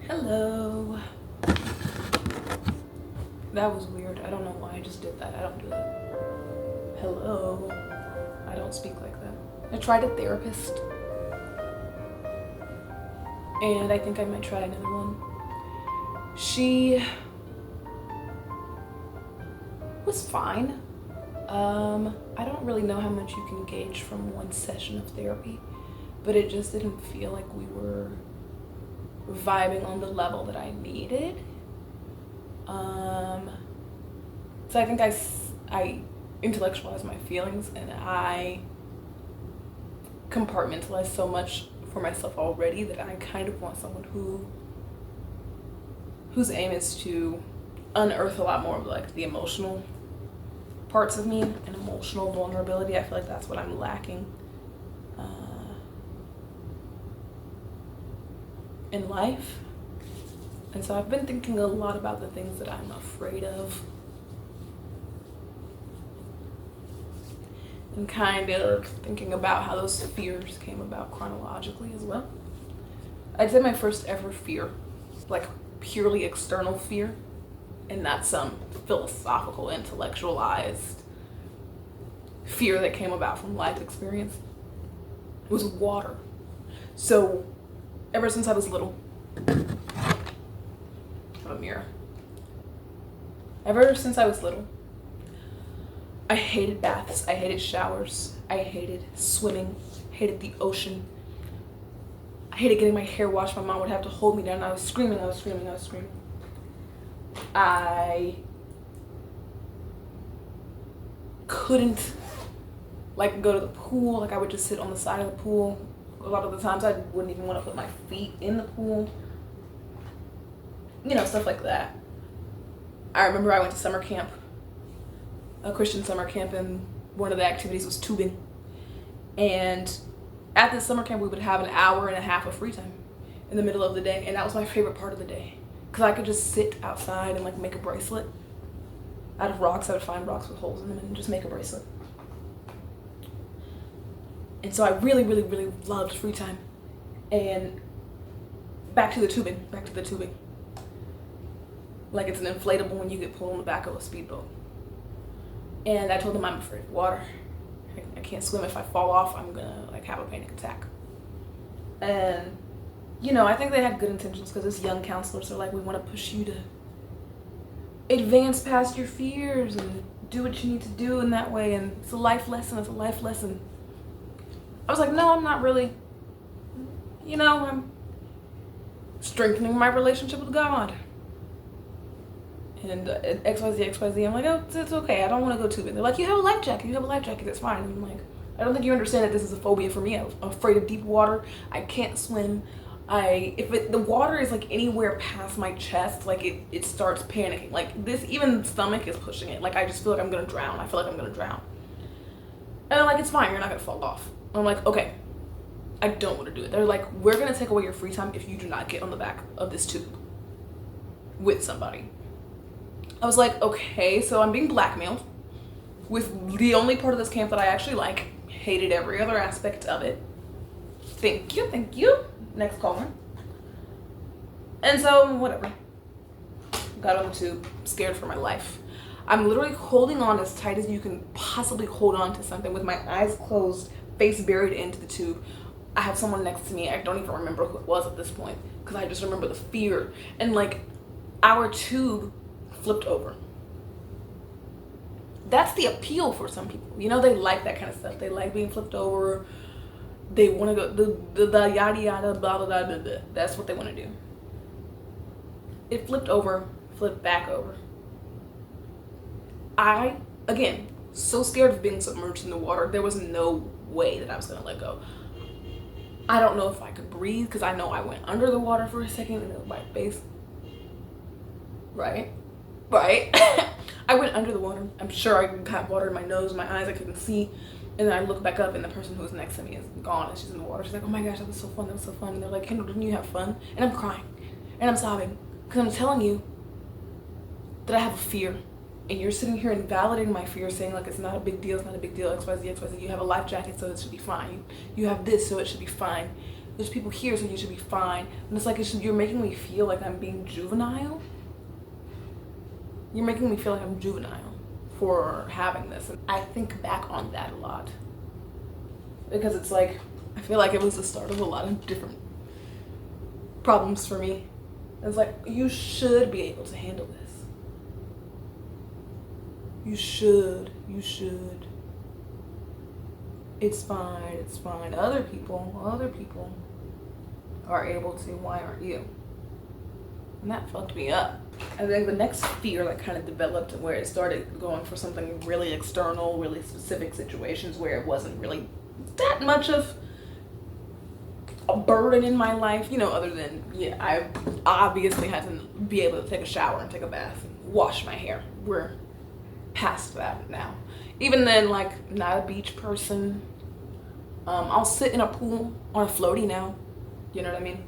Hello. That was weird. I don't know why I just did that. I don't do that. Hello. I don't speak like that. I tried a therapist. And I think I might try another one. She was fine. I don't really know how much you can gauge from one session of therapy, but it just didn't feel like we were vibing on the level that I needed. So I think I intellectualized my feelings and I compartmentalized so much for myself already that I kind of want someone whose aim is to unearth a lot more of like the emotional parts of me and emotional vulnerability. I feel like that's what I'm lacking in life. And so I've been thinking a lot about the things that I'm afraid of and kind of thinking about how those fears came about chronologically as well. I'd say my first ever fear, like purely external fear, and not some philosophical, intellectualized fear that came about from life experience, was water. So ever since I was little, a mirror. Ever since I was little, I hated baths, I hated showers, I hated swimming, hated the ocean. I hated getting my hair washed. My mom would have to hold me down. I was screaming. I couldn't like go to the pool. Like I would just sit on the side of the pool. A lot of the times I wouldn't even want to put my feet in the pool. You know, stuff like that. I remember I went to summer camp, a Christian summer camp, and one of the activities was tubing. And at this summer camp, we would have an hour and a half of free time in the middle of the day. And that was my favorite part of the day. Because I could just sit outside and like make a bracelet out of rocks. I would find rocks with holes in them and just make a bracelet. And so I really, really, really loved free time. And back to the tubing. Like it's an inflatable when you get pulled on the back of a speedboat. And I told them I'm afraid of water. I can't swim. If I fall off, I'm gonna like have a panic attack. And you know, I think they had good intentions because as young counselors are like, we want to push you to advance past your fears and do what you need to do in that way. And it's a life lesson. I was like, no, I'm not really. You know, I'm strengthening my relationship with God. And XYZ, I'm like, oh, it's okay. I don't want to go tubing. They're like, you have a life jacket. It's fine. And I'm like, I don't think you understand that this is a phobia for me. I'm afraid of deep water. I can't swim. If the water is like anywhere past my chest, like it starts panicking. Like this, even the stomach is pushing it. Like I just feel like I'm gonna drown. And they're like, it's fine. You're not gonna fall off. And I'm like, okay. I don't want to do it. They're like, we're gonna take away your free time if you do not get on the back of this tube with somebody. I was like, okay, so I'm being blackmailed with the only part of this camp that I actually like. Hated every other aspect of it. Thank you. Next caller. And so, whatever. Got on the tube, scared for my life. I'm literally holding on as tight as you can possibly hold on to something with my eyes closed, face buried into the tube. I have someone next to me. I don't even remember who it was at this point because I just remember the fear. And like, our tube flipped over. That's the appeal for some people. You know, they like that kind of stuff. They like being flipped over. They want to go the yada yada blah blah blah blah blah. That's what they want to do. It flipped over, flipped back over. I, again, so scared of being submerged in the water. There was no way that I was gonna let go. I don't know if I could breathe because I know I went under the water for a second and it was my face. Right. I went under the water. I'm sure I got water in my nose, my eyes, I couldn't see. And then I look back up and the person who was next to me is gone and she's in the water. She's like, oh my gosh, that was so fun. And they're like, Kendall, didn't you have fun? And I'm crying and I'm sobbing because I'm telling you that I have a fear. And you're sitting here invalidating my fear, saying like it's not a big deal, XYZ. You have a life jacket, so it should be fine. You have this, so it should be fine. there's people here, so you should be fine. And it's like, you're making me feel like I'm being juvenile. You're making me feel like I'm juvenile for having this. And I think back on that a lot. Because it's like, I feel like it was the start of a lot of different problems for me. It's like, you should be able to handle this. You should. It's fine. Other people are able to. Why aren't you? And that fucked me up. And then the next fear that kind of developed, where it started going for something really external, really specific situations where it wasn't really that much of a burden in my life, you know, other than, yeah, I obviously had to be able to take a shower and take a bath and wash my hair. We're past that now. Even then, like, not a beach person. I'll sit in a pool on a floaty now. You know what I mean?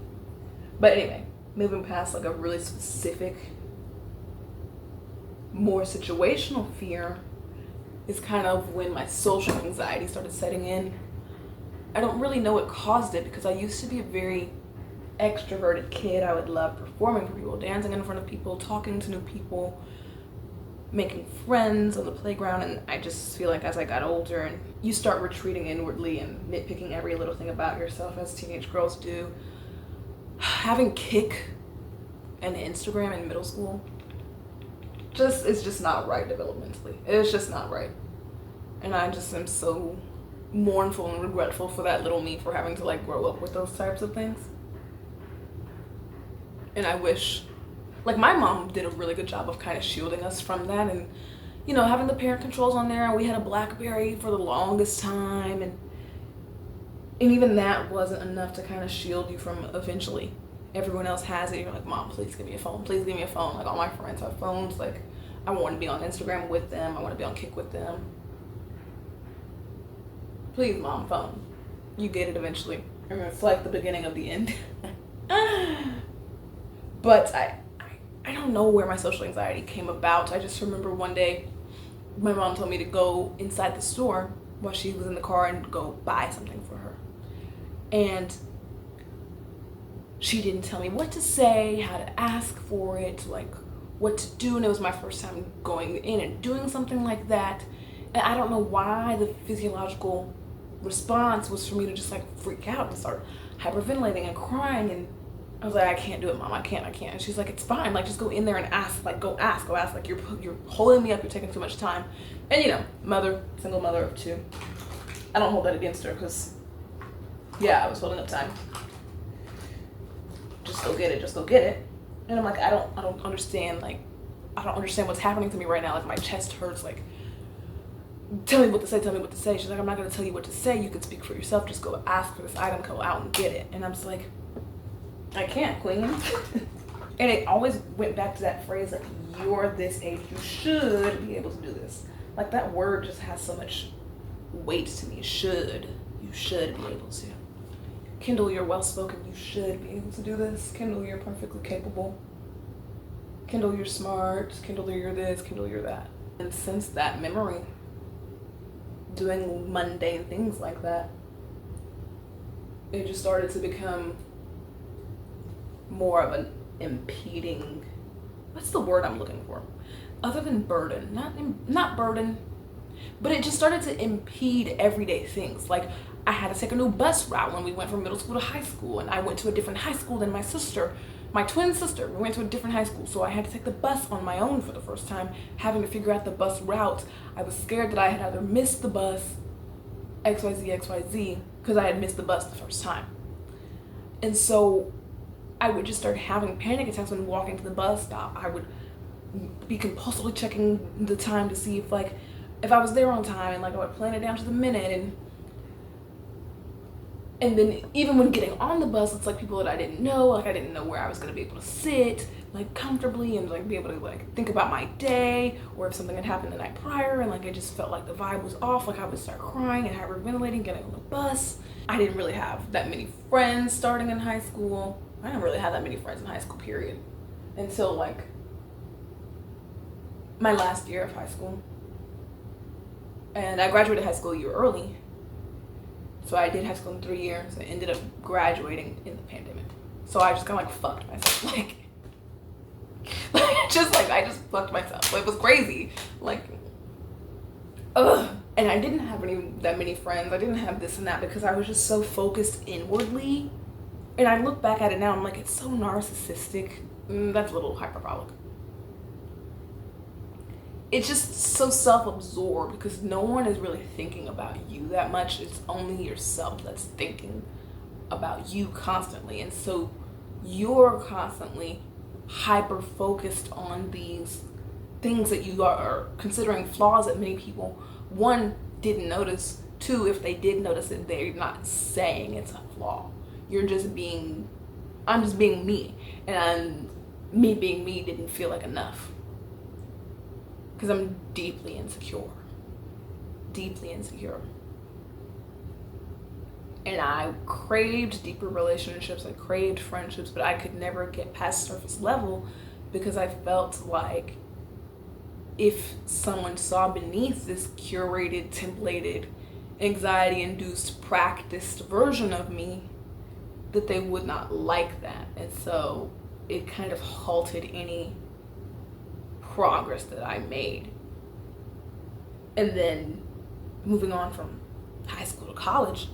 But anyway, moving past like a really specific, more situational fear is kind of when my social anxiety started setting in. I don't really know what caused it, because I used to be a very extroverted kid. I would love performing for people, dancing in front of people, talking to new people, making friends on the playground. And I just feel like as I got older and you start retreating inwardly and nitpicking every little thing about yourself, as teenage girls do, having Kik and Instagram in middle school it's just not right developmentally. It's just not right. And I just am so mournful and regretful for that little me for having to like grow up with those types of things. And I wish, like, my mom did a really good job of kind of shielding us from that, and, you know, having the parent controls on there. And we had a BlackBerry for the longest time, and even that wasn't enough to kind of shield you from eventually. Everyone else has it. You're like, Mom, please give me a phone. Please give me a phone. Like, all my friends have phones. Like, I want to be on Instagram with them. I want to be on Kik with them. Please, Mom, phone. You get it eventually. And it's like the beginning of the end. But I don't know where my social anxiety came about. I just remember one day my mom told me to go inside the store while she was in the car and go buy something for her. And she didn't tell me what to say, how to ask for it, like what to do. And it was my first time going in and doing something like that. And I don't know why the physiological response was for me to just like freak out and start hyperventilating and crying. And I was like, I can't do it, Mom. I can't. And she's like, it's fine. Like, just go in there and ask. Like, go ask. Like, you're holding me up. You're taking too much time. And, you know, single mother of two. I don't hold that against her, because, yeah, I was holding up time. Just go get it. And I'm like, I don't understand. Like, I don't understand what's happening to me right now. Like, my chest hurts. Like, tell me what to say. She's like, I'm not going to tell you what to say. You can speak for yourself. Just go ask for this item. Go out and get it. And I'm just like, I can't, Queen. And it always went back to that phrase, like, you're this age, you should be able to do this. Like, that word just has so much weight to me. Should. You should be able to. Kendall, you're well-spoken. You should be able to do this. Kendall, you're perfectly capable. Kendall, you're smart. Kendall, you're this. Kendall, you're that. And since that memory, doing mundane things like that, it just started to become more of an impeding, what's the word I'm looking for? Other than burden, not burden, but it just started to impede everyday things. Like, I had to take a new bus route when we went from middle school to high school, and I went to a different high school than my sister, my twin sister. We went to a different high school, so I had to take the bus on my own for the first time, having to figure out the bus route. I was scared that I had either missed the bus, XYZ, because I had missed the bus the first time. And so I would just start having panic attacks when walking to the bus stop. I would be compulsively checking the time to see if I was there on time, and like I would plan it down to the minute. And then even when getting on the bus, it's like people that I didn't know, like I didn't know where I was gonna be able to sit like comfortably and like be able to like think about my day, or if something had happened the night prior and like I just felt like the vibe was off, like I would start crying and hyperventilating getting on the bus. I didn't really have that many friends starting in high school. I didn't really have that many friends in high school, period, until like my last year of high school. And I graduated high school a year early. So I did high school in 3 years and ended up graduating in the pandemic. So I just kind of like fucked myself. Like I just fucked myself. It was crazy. Like, ugh. And I didn't have that many friends. I didn't have this and that because I was just so focused inwardly. And I look back at it now, I'm like, it's so narcissistic. That's a little hyperbolic. It's just so self-absorbed because no one is really thinking about you that much. It's only yourself that's thinking about you constantly. And so you're constantly hyper-focused on these things that you are considering flaws that many people, one, didn't notice. Two, if they did notice it, they're not saying it's a flaw. I'm just being me. And me being me didn't feel like enough. Because I'm deeply insecure. Deeply insecure. And I craved deeper relationships. I craved friendships, but I could never get past surface level because I felt like if someone saw beneath this curated, templated, anxiety-induced, practiced version of me, that they would not like that. And so it kind of halted any progress that I made. And then moving on from high school to college,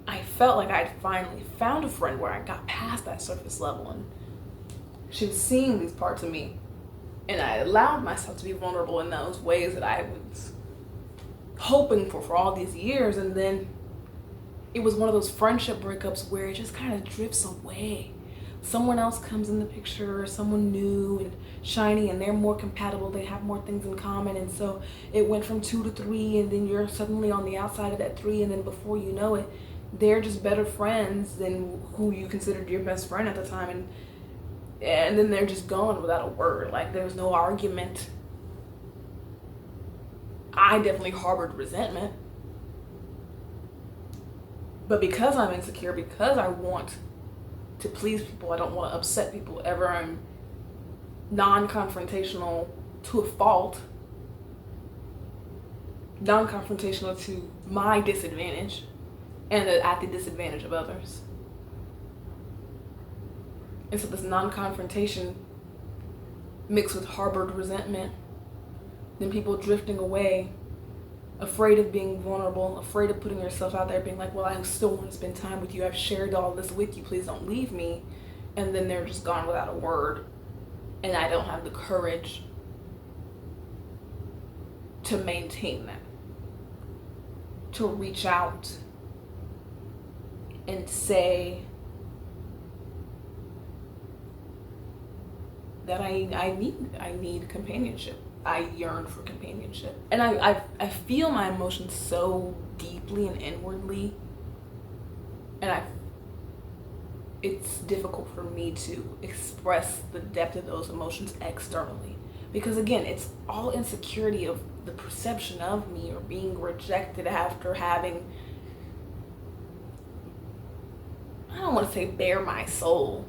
I felt like I'd finally found a friend where I got past that surface level and she was seeing these parts of me, and I allowed myself to be vulnerable in those ways that I was hoping for all these years. And then it was one of those friendship breakups where it just kind of drifts away. Someone else comes in the picture, someone new and shiny, and they're more compatible, they have more things in common, and so it went from 2 to 3, and then you're suddenly on the outside of that 3, and then before you know it, they're just better friends than who you considered your best friend at the time, and then they're just gone without a word. Like, there's no argument. I definitely harbored resentment, but because I'm insecure, because I want to please people, I don't want to upset people ever, I'm non-confrontational to a fault, non-confrontational to my disadvantage and at the disadvantage of others. And so this non-confrontation mixed with harbored resentment, then people drifting away, afraid of being vulnerable, afraid of putting yourself out there, being like, well, I still want to spend time with you, I've shared all this with you, please don't leave me. And then they're just gone without a word, and I don't have the courage to maintain that, to reach out and say that I need companionship. I yearn for companionship. And I feel my emotions so deeply and inwardly, and it's difficult for me to express the depth of those emotions externally. Because again, it's all insecurity of the perception of me, or being rejected after having, I don't want to say bare my soul,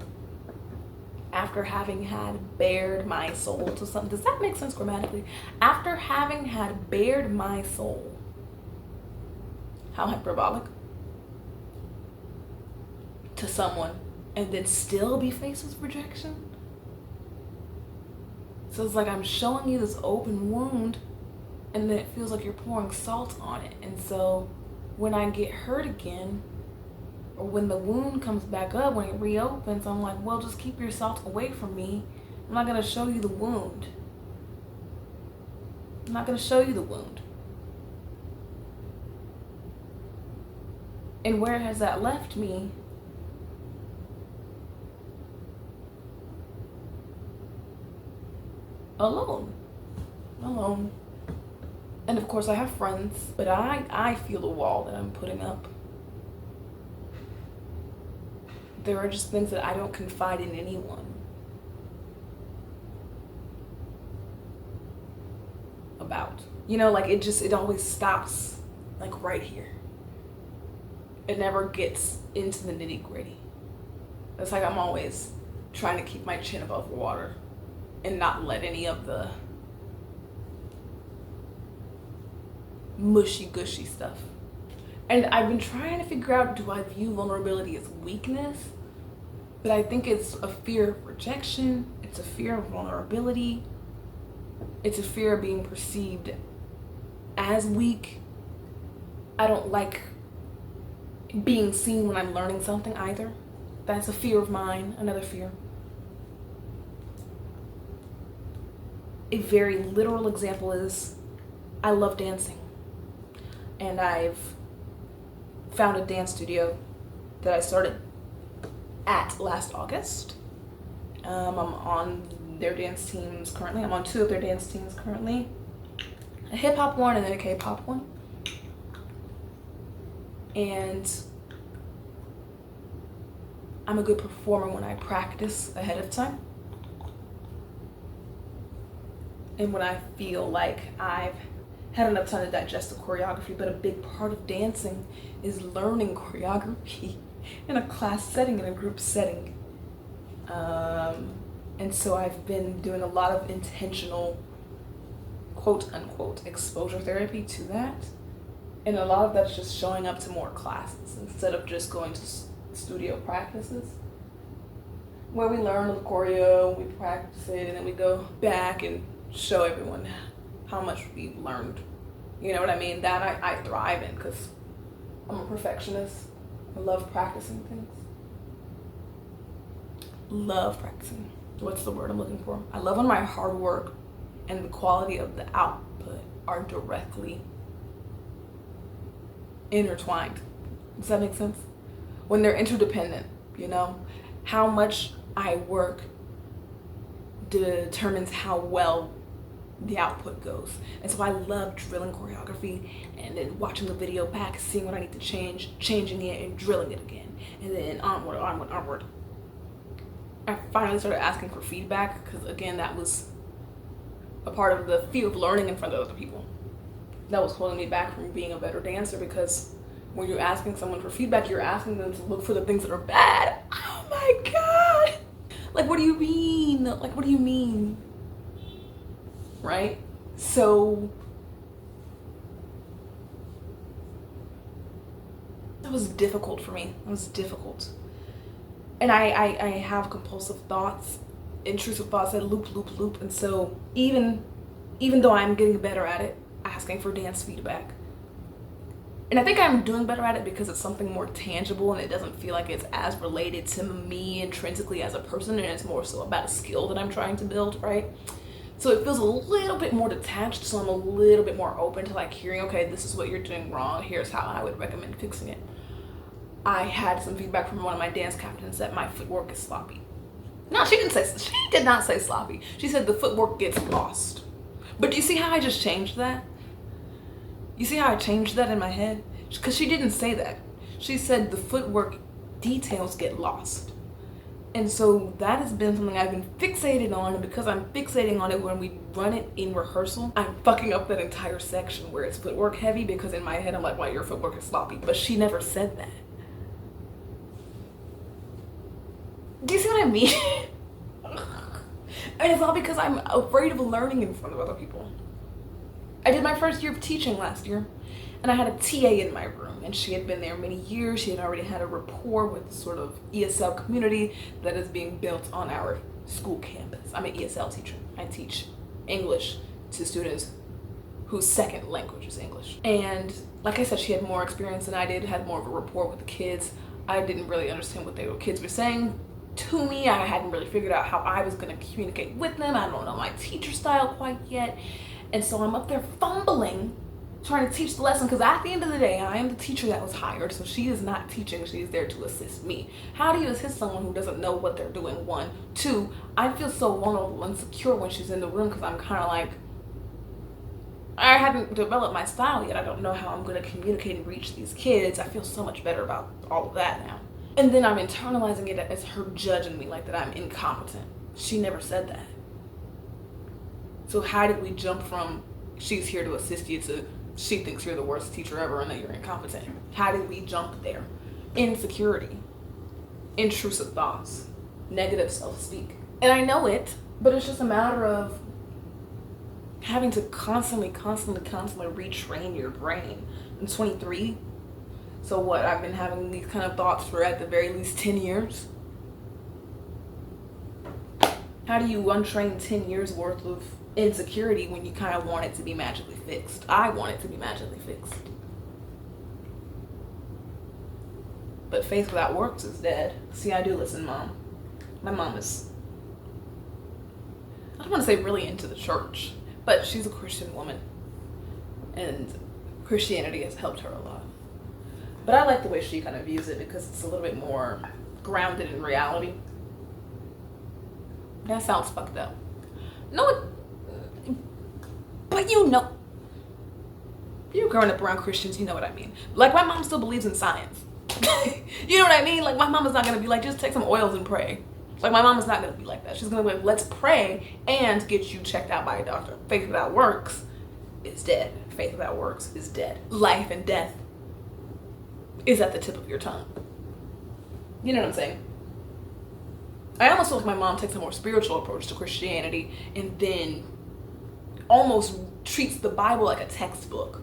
after having had bared my soul to something. Does that make sense grammatically? After having had bared my soul. How hyperbolic. To someone, and then still be faced with rejection. So it's like I'm showing you this open wound, and then it feels like you're pouring salt on it. And so when I get hurt again, or when the wound comes back up, when it reopens, I'm like, well, just keep your salt away from me. I'm not going to show you the wound. I'm not going to show you the wound. And where has that left me? Alone. And of course I have friends, but I feel the wall that I'm putting up. There are just things that I don't confide in anyone about. You know, like it always stops like right here. It never gets into the nitty-gritty. It's like I'm always trying to keep my chin above water and not let any of the mushy gushy stuff And I've been trying to figure out, do I view vulnerability as weakness? But I think it's a fear of rejection, it's a fear of vulnerability, it's a fear of being perceived as weak. I don't like being seen when I'm learning something either. That's a fear of mine, another fear. A very literal example is I love dancing. And I've found a dance studio that I started at last August. I'm on their dance teams currently. I'm on 2 of their dance teams currently. A hip hop one and then a K-pop one. And I'm a good performer when I practice ahead of time. And when I feel like I've had enough time to digest the choreography, but a big part of dancing is learning choreography in a class setting, in a group setting. And so I've been doing a lot of intentional, quote unquote, exposure therapy to that. And a lot of that's just showing up to more classes instead of just going to studio practices, where we learn the choreo, we practice it, and then we go back and show everyone how much we've learned. You know what I mean? That I thrive in because I'm a perfectionist. I love practicing things. Love practicing. What's the word I'm looking for? I love when my hard work and the quality of the output are directly intertwined. Does that make sense? When they're interdependent, you know? How much I work determines how well the output goes. And so I love drilling choreography and then watching the video back, seeing what I need to change, changing it and drilling it again. And then onward. I finally started asking for feedback because, again, that was a part of the fear of learning in front of other people. That was holding me back from being a better dancer, because when you're asking someone for feedback, you're asking them to look for the things that are bad. Oh my God. Like, what do you mean? Like, what do you mean? Right? So that was difficult for me. It was difficult. And I have compulsive thoughts, intrusive thoughts that loop. And so even though I'm getting better at it, asking for dance feedback. And I think I'm doing better at it because it's something more tangible and it doesn't feel like it's as related to me intrinsically as a person, and it's more so about a skill that I'm trying to build, right? So it feels a little bit more detached, so I'm a little bit more open to like hearing, okay, this is what you're doing wrong, here's how I would recommend fixing it. I had some feedback from one of my dance captains that my footwork is sloppy. No, she did not say sloppy. She said the footwork gets lost. But do you see how I just changed that? You see how I changed that in my head? Because she didn't say that. She said the footwork details get lost. And so that has been something I've been fixated on, and because I'm fixating on it when we run it in rehearsal, I'm fucking up that entire section where it's footwork heavy, because in my head I'm like, well, your footwork is sloppy. But she never said that. Do you see what I mean? And it's all because I'm afraid of learning in front of other people. I did my first year of teaching last year, and I had a TA in my room, and she had been there many years. She had already had a rapport with the sort of ESL community that is being built on our school campus. I'm an ESL teacher. I teach English to students whose second language is English. And like I said, she had more experience than I did, had more of a rapport with the kids. I didn't really understand what the kids were saying to me. I hadn't really figured out how I was going to communicate with them. I don't know my teacher style quite yet. And so I'm up there fumbling, trying to teach the lesson, because at the end of the day, I am the teacher that was hired, so she is not teaching, she is there to assist me. How do you assist someone who doesn't know what they're doing? 1. 2, I feel so vulnerable and insecure when she's in the room, because I'm kind of like, I haven't developed my style yet. I don't know how I'm going to communicate and reach these kids. I feel so much better about all of that now. And then I'm internalizing it as her judging me, like that I'm incompetent. She never said that. So how did we jump from she's here to assist you to she thinks you're the worst teacher ever and that you're incompetent? How did we jump there? Insecurity, intrusive thoughts, negative self-speak. And I know it, but it's just a matter of having to constantly retrain your brain. I'm 23. So what, I've been having these kind of thoughts for at the very least 10 years? How do you untrain 10 years worth of insecurity when you kind of want it to be magically fixed? I want it to be magically fixed. But faith without works is dead. See, I do listen, Mom. My mom is, I don't want to say really into the church, but she's a Christian woman. And Christianity has helped her a lot. But I like the way she kind of views it because it's a little bit more grounded in reality. That sounds fucked up. No, but you know, you're growing up around Christians, you know what I mean. Like, my mom still believes in science. You know what I mean? Like, my mom is not going to be like, just take some oils and pray. Like, my mom is not going to be like that. She's going to be like, let's pray and get you checked out by a doctor. Faith without works is dead. Faith without works is dead. Life and death is at the tip of your tongue. You know what I'm saying? I almost feel like my mom takes a more spiritual approach to Christianity and then almost treats the Bible like a textbook,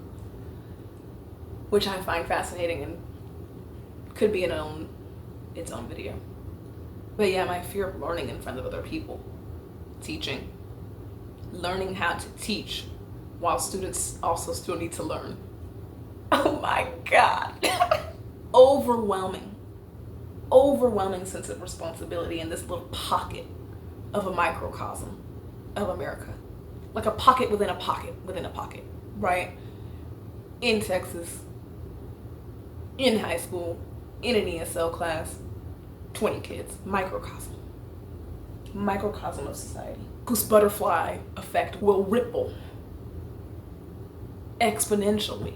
which I find fascinating and could be its own video. But yeah, my fear of learning in front of other people, teaching, learning how to teach while students also still need to learn. Oh my God. Overwhelming sense of responsibility in this little pocket of a microcosm of America. Like a pocket within a pocket within a pocket, right? In Texas, in high school, in an ESL class, 20 kids, microcosm of society, whose butterfly effect will ripple exponentially.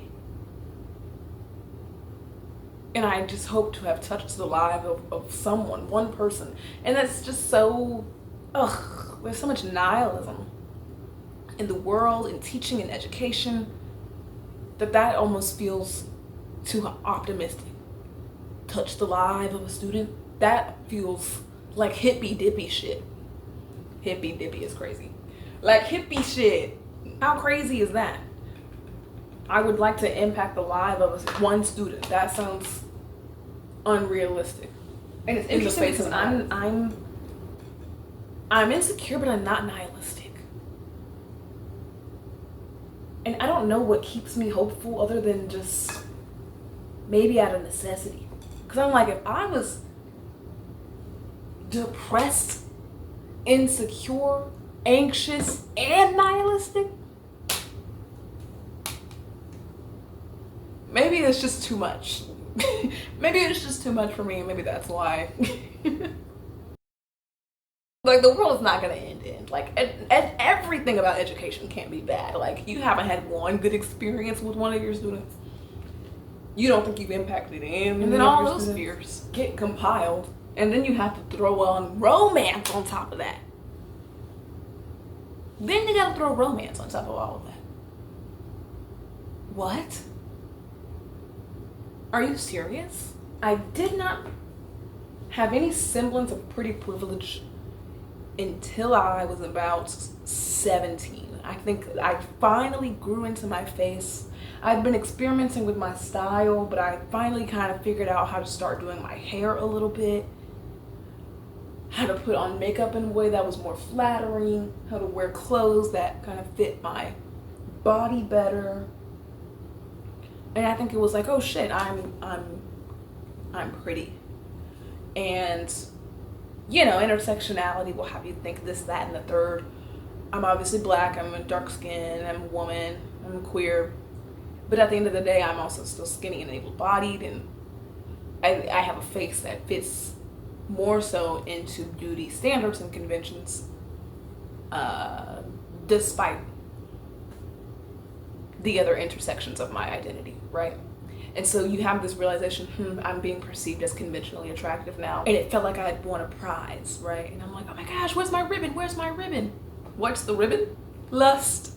And I just hope to have touched the life of someone, one person. And that's just so, there's so much nihilism in the world, in teaching and education, that almost feels too optimistic. Touch the life of a student, that feels like hippie dippy shit. Hippie dippy is crazy. Like hippie shit. How crazy is that? I would like to impact the life of one student. That sounds unrealistic. And it's interesting because I'm insecure, but I'm not nihilistic. And I don't know what keeps me hopeful other than just maybe out of necessity. Because I'm like, if I was depressed, insecure, anxious, and nihilistic, maybe it's just too much. Maybe it's just too much for me, and maybe that's why. Like, the world is not gonna end. Like, everything about education can't be bad. Like, you haven't had one good experience with one of your students. You don't think you've impacted him, and then all those fears get compiled, and then you have to throw on romance on top of that. Then you gotta throw romance on top of all of that. What? Are you serious? I did not have any semblance of pretty privilege until I was about 17. I think I finally grew into my face. I'd been experimenting with my style, but I finally kind of figured out how to start doing my hair a little bit, how to put on makeup in a way that was more flattering, how to wear clothes that kind of fit my body better. And I think it was like, oh shit, I'm pretty. And, you know, intersectionality will have you think this, that, and the third. I'm obviously black, I'm a dark skin, I'm a woman, I'm queer. But at the end of the day, I'm also still skinny and able-bodied, and I have a face that fits more so into beauty standards and conventions, despite the other intersections of my identity, right? And so you have this realization, I'm being perceived as conventionally attractive now. And it felt like I had won a prize, right? And I'm like, oh my gosh, where's my ribbon? Where's my ribbon? What's the ribbon? Lust.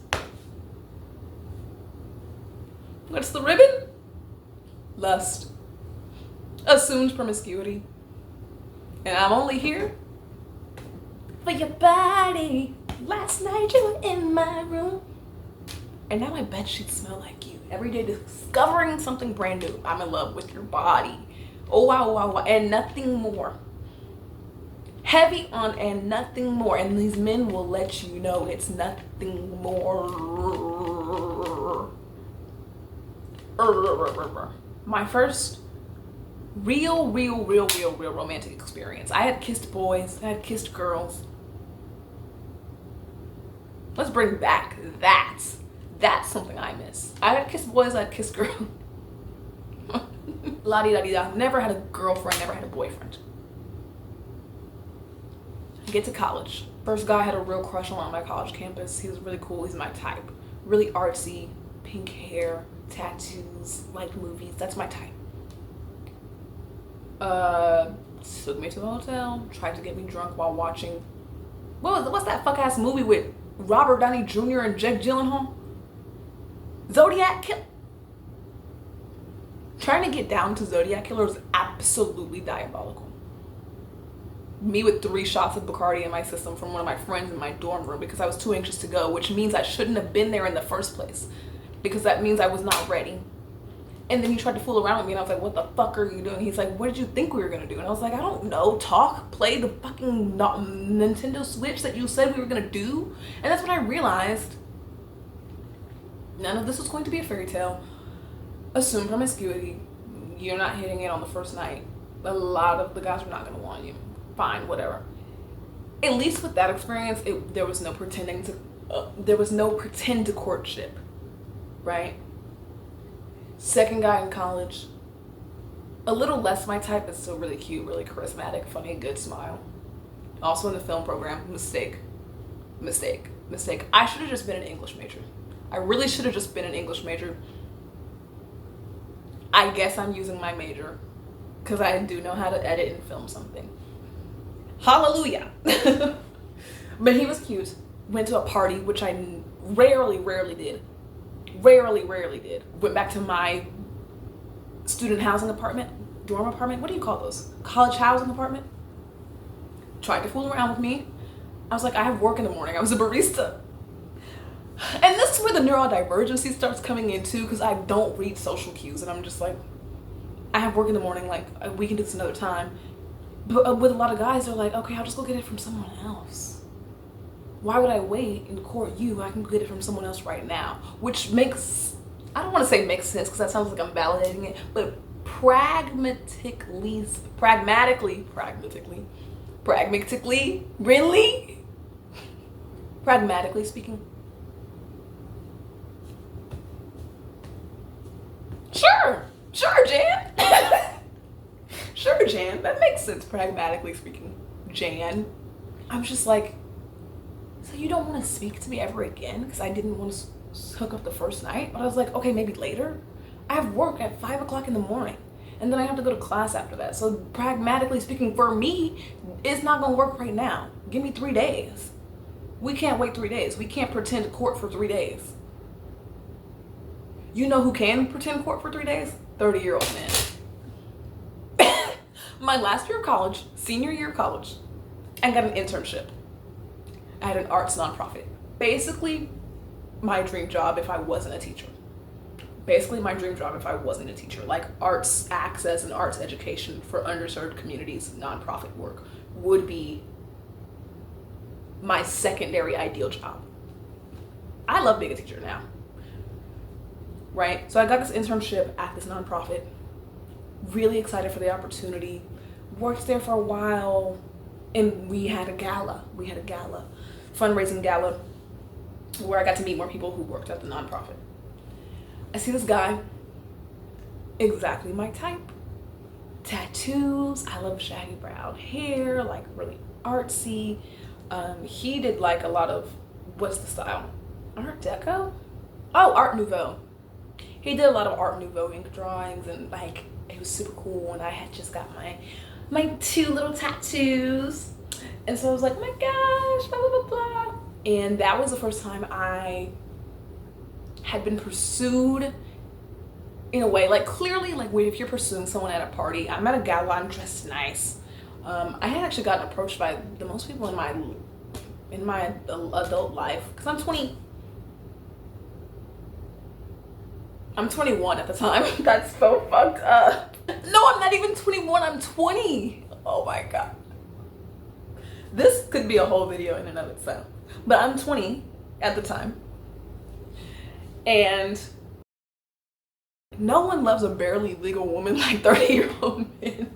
What's the ribbon? Lust. Assumed promiscuity. And I'm only here for your body. Last night you were in my room. And now my bed sheets smell like you. Every day discovering something brand new. I'm in love with your body. Oh wow, wow, wow. And nothing more. Heavy on and nothing more. And these men will let you know it's nothing more. My first real romantic experience. I had kissed boys, I had kissed girls. Let's bring back that. That's something I miss. I had kissed boys, I had kissed girls. La-di-da-di-da. Never had a girlfriend, never had a boyfriend. Get to college. First guy I had a real crush on my college campus. He was really cool, he's my type. Really artsy, pink hair, tattoos, liked movies. That's my type. Took me to the hotel, tried to get me drunk while watching, what's that fuck ass movie with Robert Downey Jr. and Jake Gyllenhaal? Zodiac Killer. Trying to get down to Zodiac Killer is absolutely diabolical. Me with 3 shots of Bacardi in my system from one of my friends in my dorm room because I was too anxious to go, which means I shouldn't have been there in the first place because that means I was not ready. And then he tried to fool around with me and I was like, what the fuck are you doing? He's like, what did you think we were gonna do? And I was like, I don't know, talk, play the fucking Nintendo Switch that you said we were gonna do. And that's when I realized none of this was going to be a fairy tale. Assume promiscuity. You're not hitting it on the first night. A lot of the guys are not gonna want you. Fine, whatever. At least with that experience, there was no pretend to courtship, right? Second guy in college, a little less my type, but still really cute, really charismatic, funny, good smile. Also in the film program. Mistake. I should have just been an English major. I really should have just been an English major. I guess I'm using my major because I do know how to edit and film something. Hallelujah. But he was cute. Went to a party, which I rarely did. Rarely did. Went back to my student housing apartment, dorm apartment. What do you call those? College housing apartment. Tried to fool around with me. I was like, I have work in the morning. I was a barista. And this is where the neurodivergency starts coming into because I don't read social cues. And I'm just like, I have work in the morning. Like, we can do this another time. But with a lot of guys, they're like, okay, I'll just go get it from someone else. Why would I wait and court you? I can get it from someone else right now. Which makes, I don't want to say makes sense because that sounds like I'm validating it, but pragmatically, really? Pragmatically speaking. Sure, Jan. Sure, Jan. That makes sense, pragmatically speaking. Jan. I'm just like, so you don't want to speak to me ever again? Because I didn't want to hook up the first night. But I was like, okay, maybe later. I have work at 5 o'clock in the morning. And then I have to go to class after that. So pragmatically speaking, for me, it's not going to work right now. Give me 3 days. We can't wait 3 days. We can't pretend to court for 3 days. You know who can pretend court for 3 days? 30-year-old men. My last year of college, senior year of college, I got an internship. I had an arts nonprofit. Basically, my dream job if I wasn't a teacher. Like arts access and arts education for underserved communities, nonprofit work would be my secondary ideal job. I love being a teacher now. Right? So I got this internship at this nonprofit. Really excited for the opportunity. Worked there for a while. And we had a gala. Fundraising gala. Where I got to meet more people who worked at the nonprofit. I see this guy. Exactly my type. Tattoos. I love shaggy brown hair. Like really artsy. He did like a lot of, what's the style? Art Deco? Oh, Art Nouveau. He did a lot of Art Nouveau ink drawings and like it was super cool, and I had just got my 2 little tattoos, and so I was like, oh my gosh, blah blah blah blah. And that was the first time I had been pursued in a way, like clearly, like if you're pursuing someone at a party, I'm at a gala, I'm dressed nice. I had actually gotten approached by the most people in my adult life because I'm 20. I'm 21 at the time. That's so fucked up. No, I'm not even 21. I'm 20. Oh my God. This could be a whole video in and of itself. But I'm 20 at the time. And no one loves a barely legal woman like 30-year-old men.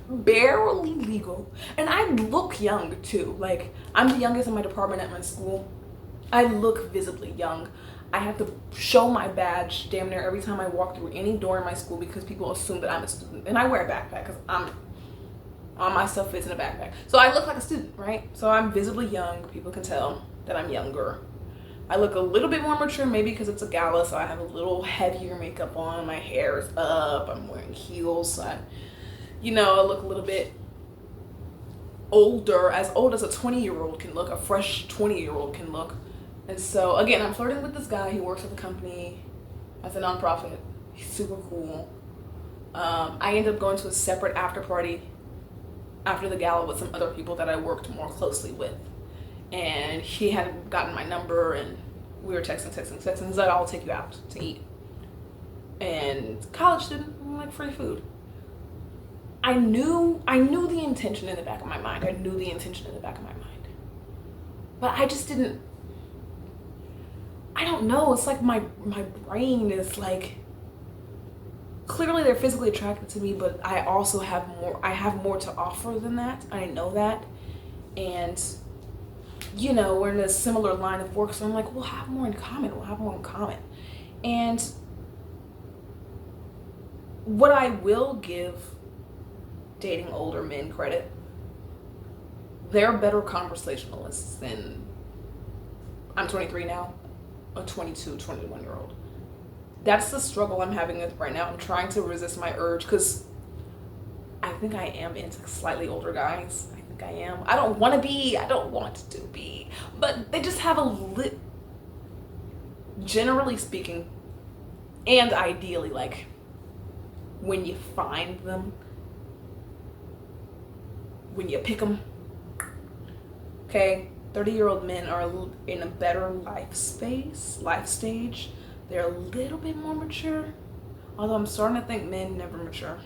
Barely legal. And I look young too. Like, I'm the youngest in my department at my school. I look visibly young. I have to show my badge damn near every time I walk through any door in my school because people assume that I'm a student. And I wear a backpack because all my stuff fits in a backpack. So I look like a student, right? So I'm visibly young. People can tell that I'm younger. I look a little bit more mature, maybe because it's a gala, so I have a little heavier makeup on. My hair is up. I'm wearing heels. So I look a little bit older, as old as a 20-year-old can look, a fresh 20-year-old can look. And so, again, I'm flirting with this guy. He works at the company as a nonprofit. He's super cool. I ended up going to a separate after party after the gala with some other people that I worked more closely with. And he had gotten my number, and we were texting. He's like, I'll take you out to eat. And college student, like, free food. I knew the intention in the back of my mind. But I just didn't, I don't know. It's like my brain is like, clearly they're physically attracted to me, but I also have more to offer than that. I know that. And, we're in a similar line of work. So I'm like, we'll have more in common. And what I will give dating older men credit, they're better conversationalists than, I'm 23 now, a 22, 21-year-old. That's the struggle I'm having with right now. I'm trying to resist my urge because I think I am into slightly older guys. I think I am. I don't want to be, but they just have generally speaking, and ideally, like, when you find them, when you pick them, okay, 30-year-old men are in a better life stage. They're a little bit more mature, although I'm starting to think men never mature.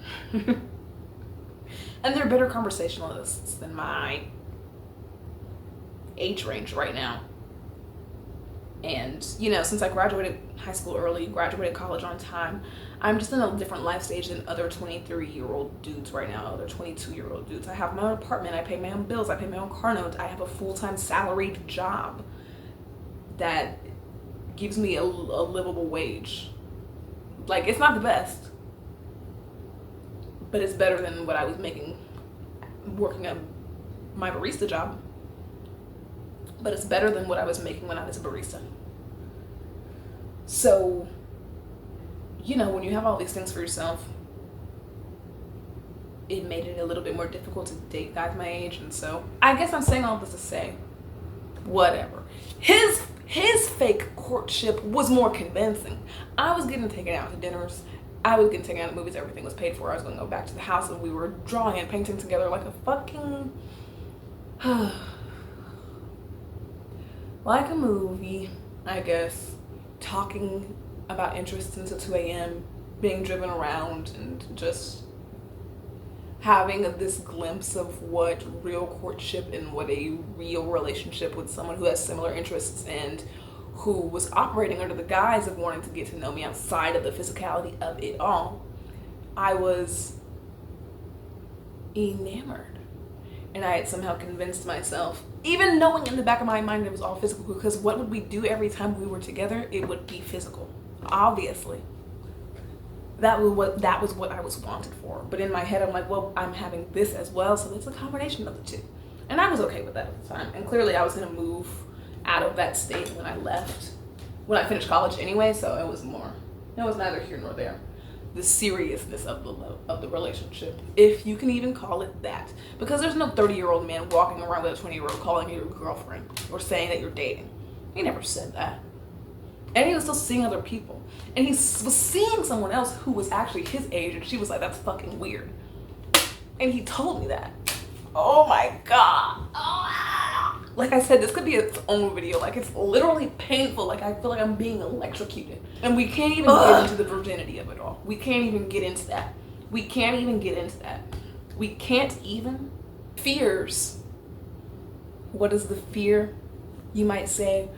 And they're better conversationalists than my age range right now. And, since I graduated high school early, graduated college on time, I'm just in a different life stage than other 23-year-old dudes right now, other 22-year-old dudes. I have my own apartment, I pay my own bills, I pay my own car notes, I have a full-time salaried job that gives me a livable wage. Like, it's not the best, but it's better than what I was making working at my barista job. But it's better than what I was making when I was a barista. So, when you have all these things for yourself, it made it a little bit more difficult to date guys my age. And so I guess I'm saying all this to say, whatever. His fake courtship was more convincing. I was getting taken out to dinners. I was getting taken out to movies. Everything was paid for. I was going to go back to the house and we were drawing and painting together like a fucking... like a movie, I guess. Talking about interests until 2 a.m. Being driven around and just having this glimpse of what real courtship and what a real relationship with someone who has similar interests and who was operating under the guise of wanting to get to know me outside of the physicality of it all. I was enamored. And I had somehow convinced myself, even knowing in the back of my mind it was all physical, because what would we do every time we were together? It would be physical, obviously. That was what I was wanted for. But in my head, I'm like, well, I'm having this as well, so it's a combination of the two. And I was okay with that at the time. And clearly I was going to move out of that state when I left, when I finished college anyway, so it was neither here nor there. The seriousness of the relationship, if you can even call it that. Because there's no 30-year-old man walking around with a 20-year-old calling you your girlfriend or saying that you're dating. He never said that. And he was still seeing other people. And he was seeing someone else who was actually his age, and she was like, that's fucking weird. And he told me that. Oh my God. Oh. Like I said, this could be its own video. Like, it's literally painful. Like, I feel like I'm being electrocuted. And we can't even get into the virginity of it all. We can't even get into that. We can't even get into that. We can't even. Fears. What is the fear? You might say,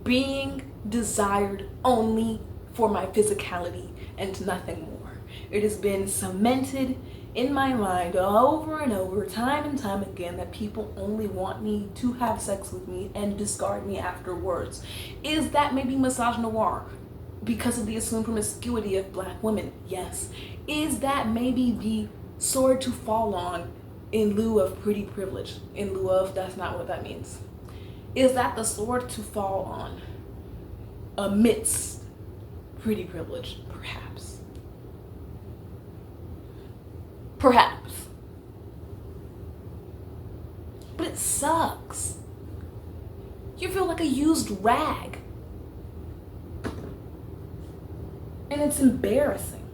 being desired only for my physicality and nothing more. It has been cemented in my mind over and over, time and time again, that people only want me to have sex with me and discard me afterwards. Is that maybe misogynoir because of the assumed promiscuity of black women? Yes. Is that maybe the sword to fall on in lieu of pretty privilege? In lieu of, that's not what that means. Is that the sword to fall on amidst pretty privilege? Perhaps. Perhaps. But it sucks. You feel like a used rag. And it's embarrassing.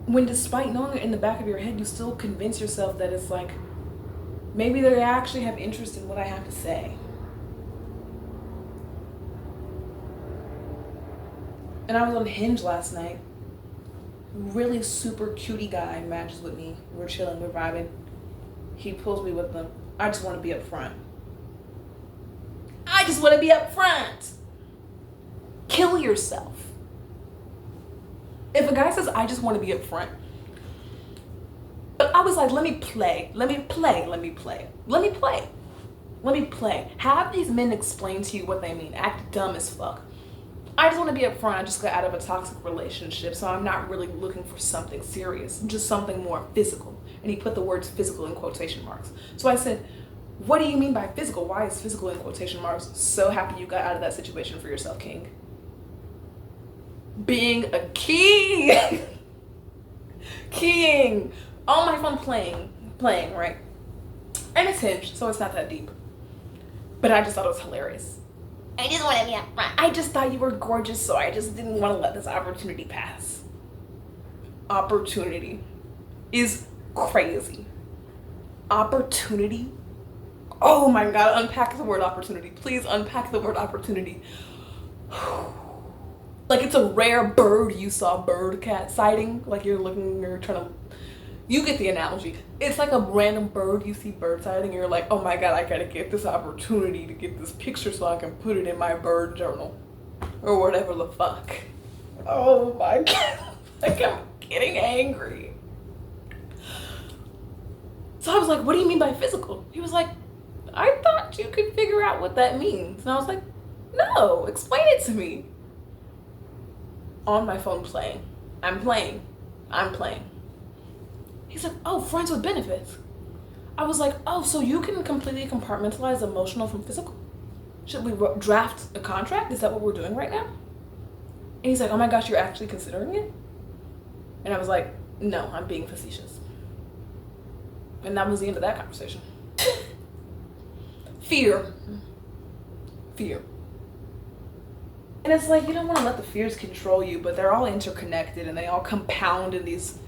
When despite knowing it in the back of your head, you still convince yourself that it's like, maybe they actually have interest in what I have to say. And I was on Hinge last night. Really super cutie guy matches with me. We're chilling, we're vibing. He pulls me with them. I just want to be up front. I just want to be up front. Kill yourself. If a guy says, I just want to be up front, but I was like, let me play. Have these men explain to you what they mean. Act dumb as fuck. I just want to be up front. I just got out of a toxic relationship, so I'm not really looking for something serious, just something more physical. And he put the words physical in quotation marks. So I said, what do you mean by physical? Why is physical in quotation marks? So happy you got out of that situation for yourself, King. Being a king. King. All my fun playing, right? And it's Hinge, so it's not that deep. But I just thought it was hilarious. I just want to be up front. I just thought you were gorgeous, so I just didn't want to let this opportunity pass. Opportunity is crazy. Opportunity? Oh my God, unpack the word opportunity. Please unpack the word opportunity. Like it's a rare bird you saw bird cat sighting. Like you're trying to, you get the analogy. It's like a random bird you see bird sighting. You're like, oh my God, I gotta get this opportunity to get this picture so I can put it in my bird journal. Or whatever the fuck. Oh my God. Like I'm getting angry. So I was like, what do you mean by physical? He was like, I thought you could figure out what that means. And I was like, no, explain it to me. On my phone playing. I'm playing. He's like, oh, friends with benefits. I was like, oh, so you can completely compartmentalize emotional from physical? Should we draft a contract? Is that what we're doing right now? And he's like, oh my gosh, you're actually considering it? And I was like, no, I'm being facetious. And that was the end of that conversation. Fear. And it's like, you don't want to let the fears control you, but they're all interconnected and they all compound in these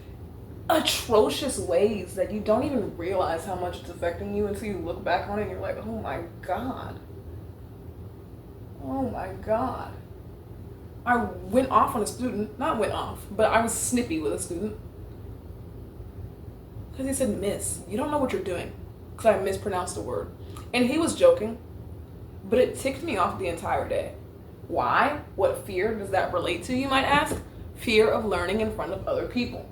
atrocious ways that you don't even realize how much it's affecting you until you look back on it and you're like, oh my God. I went off on a student, not went off, but I was snippy with a student. Because he said, miss, you don't know what you're doing. Because I mispronounced a word. And he was joking, but it ticked me off the entire day. Why? What fear does that relate to, you might ask? Fear of learning in front of other people.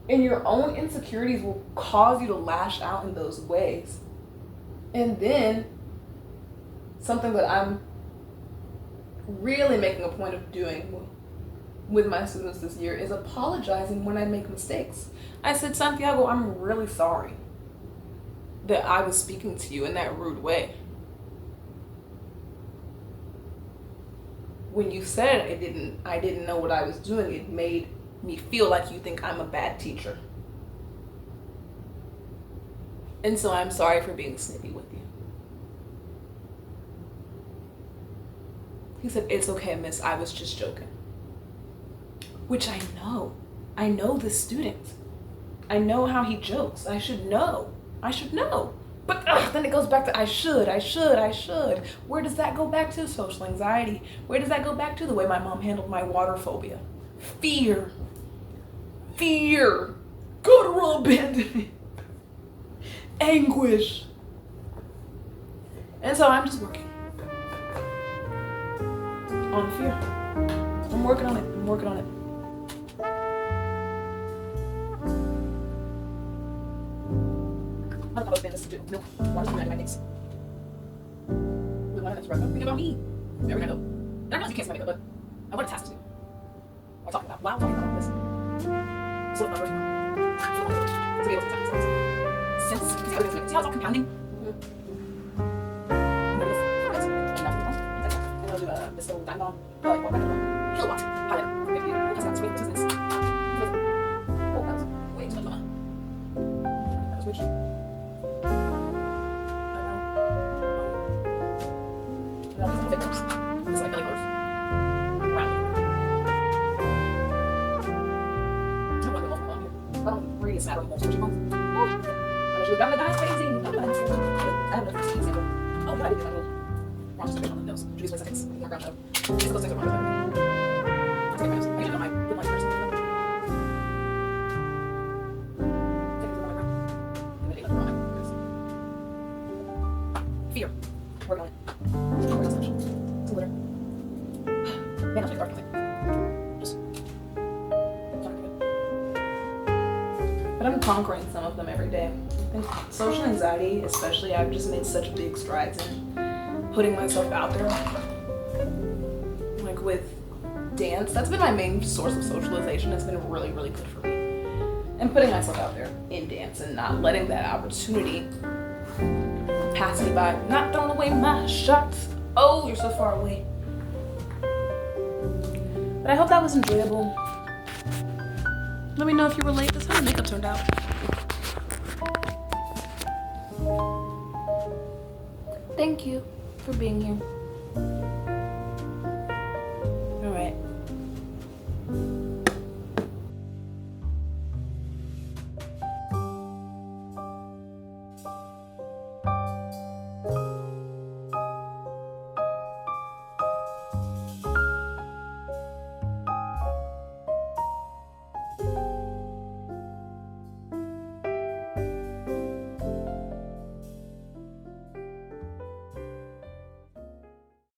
And your own insecurities will cause you to lash out in those ways. And then, something that I'm really making a point of doing with my students this year is apologizing when I make mistakes. I said, Santiago, I'm really sorry that I was speaking to you in that rude way. When you said I didn't know what I was doing, it made me feel like you think I'm a bad teacher. And so I'm sorry for being snippy with you. He said, it's okay, miss, I was just joking. Which I know this student. I know how he jokes. I should know. I should know. But then it goes back to I should. Where does that go back to? Social anxiety. Where does that go back to? The way my mom handled my water phobia. Fear. Guttural abandonment. Anguish. And so I'm just working on fear. I'm working on it. I don't know what this to do. No, one of my things. We want to think about me. Every night, and I realize you can't see my makeup, but I want a task to do. I'm talking about. Wow, I'm talking about this. So the numbers. To be able to task this. Since see how it's all compounding. And I'll do this little dime bomb. Like what? Kilowatt. Highlighter. That's not sweet. This. Oh, that was way too much. That was weird. It's like belly colors. Round. I want to go home here. I don't really matter what you want. Oh, I'm gonna crazy. I have no first example. Oh, but I did that little wrong situation on the nose. Judy's place, I think, more ground shadow. Those things are wrong. Let's get my nose. I usually put my first. Fear. Working on it. Glitter. Man, that's really dark. Just. But I'm conquering some of them every day. I think social anxiety, especially, I've just made such big strides in putting myself out there. Like with dance, that's been my main source of socialization. It's been really, really good for me. And putting myself out there in dance and not letting that opportunity pass me by. Not throwing away my shots. Oh, you're so far away. But I hope that was enjoyable. Let me know if you relate. That's how the makeup turned out. Thank you for being here.